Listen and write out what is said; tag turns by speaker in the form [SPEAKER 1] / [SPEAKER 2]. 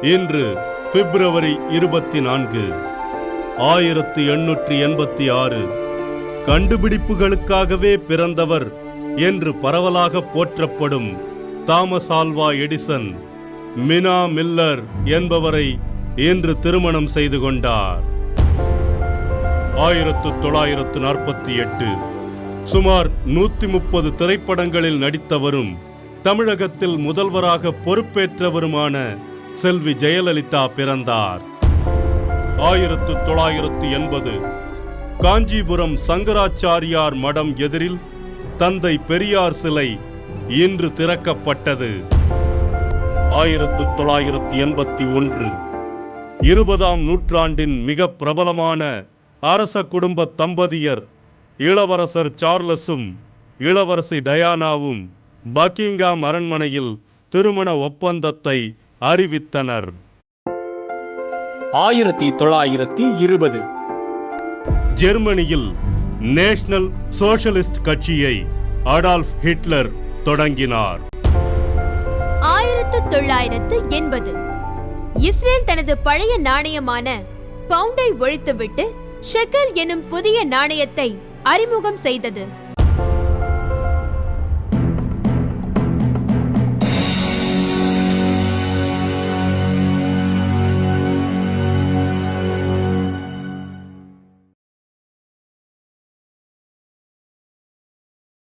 [SPEAKER 1] இன்று பிப்ரவரி 24, 1886. கண்டுபிடிப்புகளுக்காகவே பிறந்தவர் என்று பரவலாக போற்றப்படும் Thomas Alva Edison Mina Miller என்பவரை இன்று திருமணம் செய்து கொண்டார். 1948 சுமார் 130 திரைப்படங்களில் நடித்தவரும் தமிழகத்தில் முதல்வராக பொறுப்பேற்றவருமான செல்வி ஜெயலலிதா பிறந்தார். 1980 காஞ்சிபுரம் சங்கராச்சாரியார் மடம் எதிரில் தந்தை பெரியார் சிலை இன்று திறக்கப்பட்டது. 1981 20ஆம் நூற்றாண்டின் மிக பிரபலமான அரச குடும்ப தம்பதியர் இளவரசர் சார்லஸும் இளவரசி டயானாவும் பக்கிங்ஹாம் அரண்மனையில் திருமண ஒப்பந்தத்தை அறிவித்தனர்.
[SPEAKER 2] 1920
[SPEAKER 1] ஜெர்மனியில் நேஷனல் சோஷலிஸ்ட் கட்சியை அடால்ஃப் ஹிட்லர் தொடங்கினார்.
[SPEAKER 3] 1980 இஸ்ரேல் தனது பழைய நாணயமான பவுண்டை ஒழித்துவிட்டு ஷெக்கல் எனும் புதிய நாணயத்தை அறிமுகம் செய்தது.